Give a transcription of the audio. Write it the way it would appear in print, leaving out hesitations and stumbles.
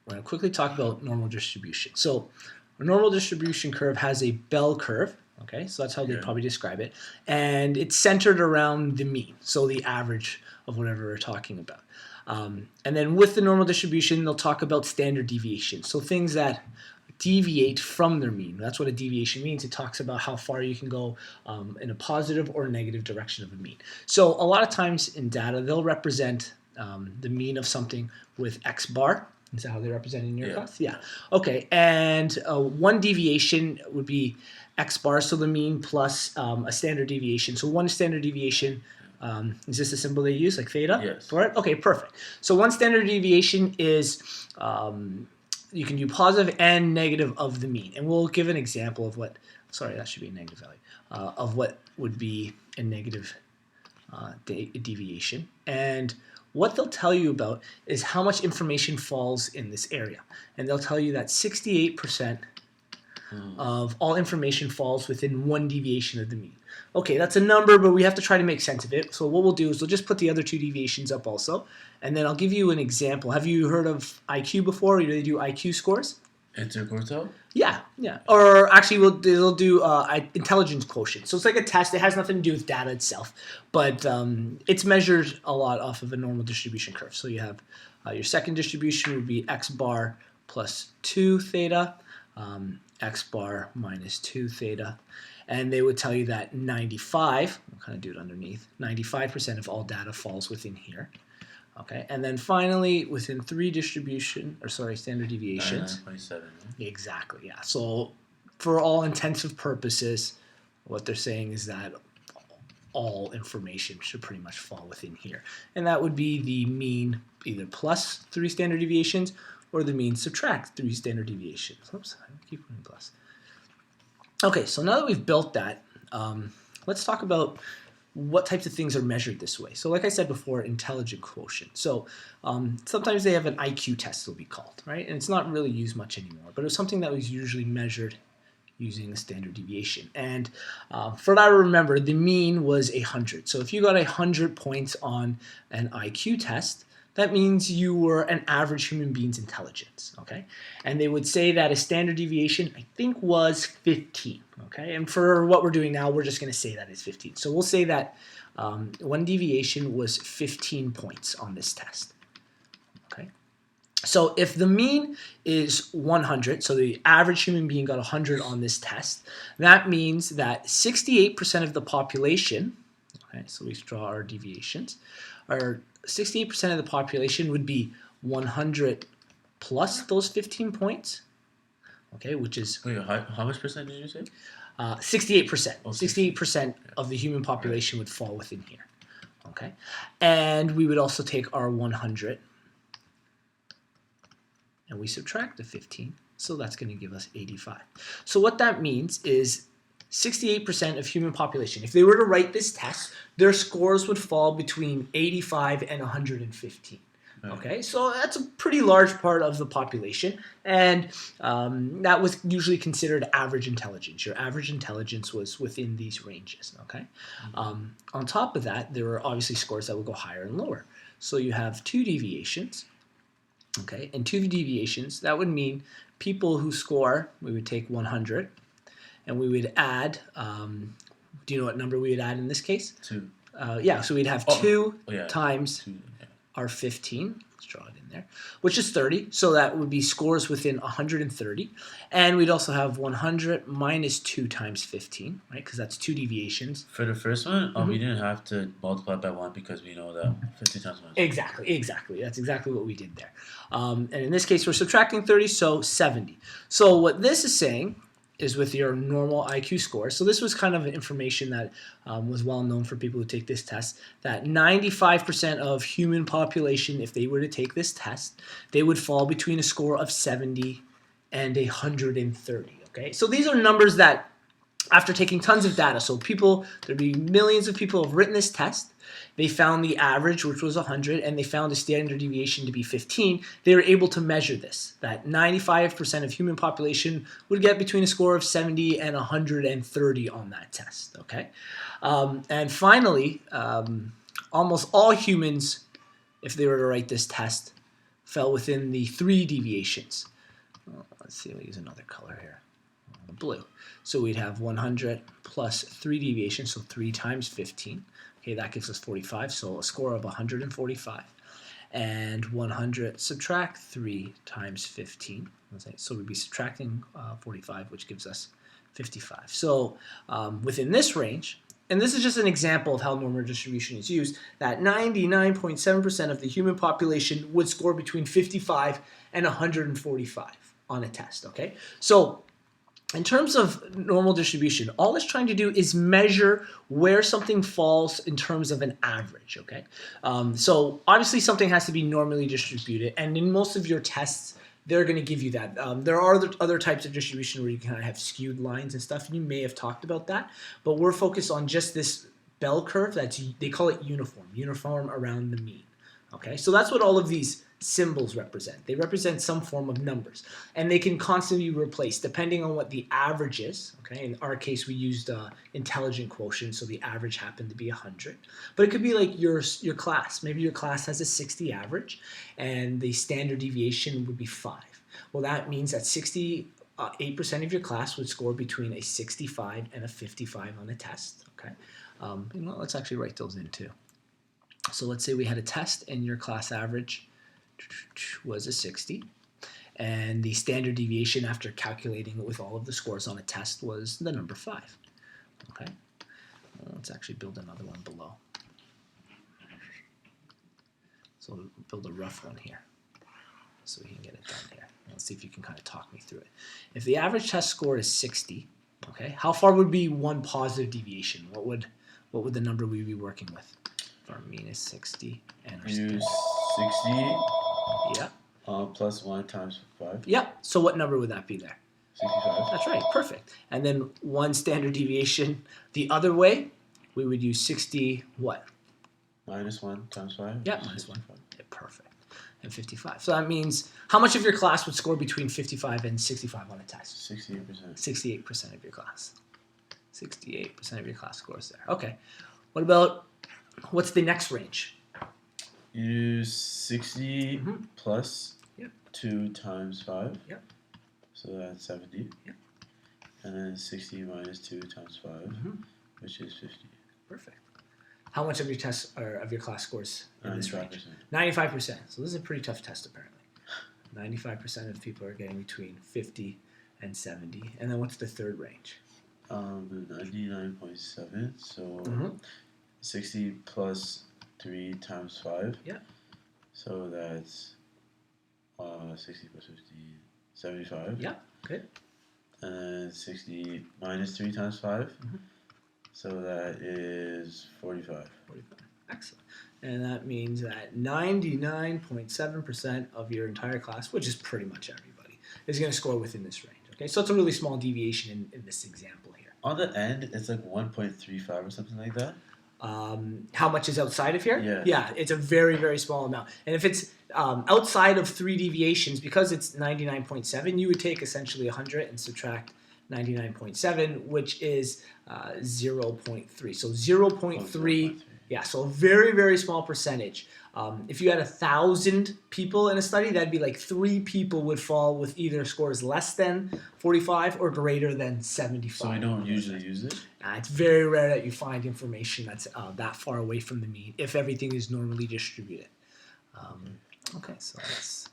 we're going to quickly talk about normal distribution. So a normal distribution curve has a bell curve. Okay, so that's how they probably describe it. And it's centered around the mean, so the average of whatever we're talking about. And then with the normal distribution, they'll talk about standard deviation. So things that deviate from their mean. That's what a deviation means. It talks about how far you can go in a positive or negative direction of a mean. So a lot of times in data, they'll represent the mean of something with x bar. Is that how they represent it in your class? Yeah. Okay. And one deviation would be x bar, so the mean plus a standard deviation. So one standard deviation, is this a symbol they use, like theta? Yes. For it? Okay, perfect. So one standard deviation is, you can do positive and negative of the mean. And we'll give an example of what, sorry, that should be a negative value, of what would be a negative deviation. And what they'll tell you about is how much information falls in this area. And they'll tell you that 68% of all information falls within one deviation of the mean. Okay, that's a number, but we have to try to make sense of it. So what we'll do is we'll just put the other two deviations up also, and then I'll give you an example. Have you heard of IQ before? Do they do IQ scores? Interquartile? Yeah. Or actually, they'll do intelligence quotient. So it's like a test. It has nothing to do with data itself, but it's measured a lot off of a normal distribution curve. So you have your second distribution would be x bar plus 2 theta, x bar minus 2 theta. And they would tell you that 95, we'll kind of do it underneath, 95% of all data falls within here. Okay, and then finally, within standard deviations. 99.7. Exactly, yeah. So for all intensive purposes, what they're saying is that all information should pretty much fall within here. And that would be the mean either plus 3 standard deviations or the mean subtract 3 standard deviations. Oops, I keep putting plus. Okay, so now that we've built that, let's talk about what types of things are measured this way. So like I said before, intelligence quotient. So sometimes they have an IQ test, it'll be called, right? And it's not really used much anymore, but it was something that was usually measured using a standard deviation. And for what I remember, the mean was 100. So if you got 100 points on an IQ test, that means you were an average human being's intelligence, okay? And they would say that a standard deviation, I think, was 15, okay? And for what we're doing now, we're just going to say that it's 15. So we'll say that one deviation was 15 points on this test, okay? So if the mean is 100, so the average human being got 100 on this test, that means that 68% of the population, okay, so we draw our deviations, are 68% of the population would be 100 plus those 15 points, okay, which is... Wait, how much percent did you say? 68%. Oh, 68% of the human population would fall within here, okay? And we would also take our 100 and we subtract the 15, so that's going to give us 85. So what that means is 68% of human population, if they were to write this test, their scores would fall between 85 and 115. Okay, so that's a pretty large part of the population, and that was usually considered average intelligence. Your average intelligence was within these ranges, okay? On top of that, there were obviously scores that would go higher and lower. So you have 2 deviations, okay, and 2 deviations, that would mean people who score, we would take 100, and we would add, do you know what number we would add in this case? 2. Yeah, so we'd have 2 times our 15, let's draw it in there, which is 30, so that would be scores within 130, and we'd also have 100 minus 2 times 15, right, because that's 2 deviations. For the first one, we didn't have to multiply by 1 because we know that 15 times 1 is Exactly. That's exactly what we did there. And in this case, we're subtracting 30, so 70. So what this is saying is with your normal IQ score. So this was kind of information that was well known for people who take this test, that 95% of human population, if they were to take this test, they would fall between a score of 70 and 130. Okay, so these are numbers that after taking tons of data, so there'd be millions of people have written this test, they found the average, which was 100, and they found a standard deviation to be 15. They were able to measure this, that 95% of human population would get between a score of 70 and 130 on that test, okay? And finally, almost all humans, if they were to write this test, fell within the 3 deviations. Well, let's see, we'll use another color here, blue. So we'd have 100 plus 3 deviations, so 3 times 15. Okay, that gives us 45, so a score of 145. And 100 subtract 3 times 15. So we'd be subtracting 45, which gives us 55. So within this range, and this is just an example of how normal distribution is used, that 99.7% of the human population would score between 55 and 145 on a test, okay? So in terms of normal distribution, all it's trying to do is measure where something falls in terms of an average, okay? So obviously something has to be normally distributed, and in most of your tests, they're going to give you that. There are other types of distribution where you kind of have skewed lines and stuff, and you may have talked about that, but we're focused on just this bell curve they call it uniform around the mean, okay? So that's what all of these symbols represent. They represent some form of numbers, and they can constantly be replaced depending on what the average is, okay? In our case, we used intelligent quotient, so the average happened to be 100. But it could be like your class. Maybe your class has a 60 average, and the standard deviation would be 5. Well, that means that 68% of your class would score between a 65 and a 55 on a test, okay? Let's actually write those in too. So let's say we had a test, and your class average was a 60, and the standard deviation after calculating it with all of the scores on a test was the number 5. Okay, let's actually build another one below. So we'll build a rough one here so we can get it done here. Let's see if you can kind of talk me through it. If the average test score is 60, okay, how far would be one positive deviation? What would the number we be working with? If our mean is 60 and our Use 60. Yeah. Plus 1 times 5. Yep. So what number would that be there? 65. That's right. Perfect. And then one standard deviation the other way, we would use 60 what? Minus 1 times 5. Yeah, minus 1. Yeah, perfect. And 55. So that means how much of your class would score between 55 and 65 on a test? 68%. 68% of your class. 68% of your class scores there. Okay. What about, what's the next range? Use 60 plus Yep. 2 times 5. Yep. So that's 70. Yep. And then 60 minus 2 times 5, which is 50. Perfect. How much of your tests or of your class scores in this range? 95%. 95%. So this is a pretty tough test apparently. 95% of people are getting between 50 and 70. And then what's the third range? 99.7. So 60 plus 3 times 5. Yeah. So that's 60 plus 50, 75. Yeah, good. And 60 minus 3 times 5. So that is 45. 45. Excellent. And that means that 99.7% of your entire class, which is pretty much everybody, is going to score within this range. Okay, so it's a really small deviation in this example here. On the end, it's like 1.35 or something like that. How much is outside of here? Yeah. Yeah, it's a very, very small amount. And if it's outside of 3 deviations, because it's 99.7, you would take essentially 100 and subtract 99.7, which is 0.3. So 0.3, yeah, so a very, very small percentage. If you had 1,000 people in a study, that'd be like 3 people would fall with either scores less than 45 or greater than 75. So we don't usually use it? It's very rare that you find information that's that far away from the mean if everything is normally distributed. Okay, so let's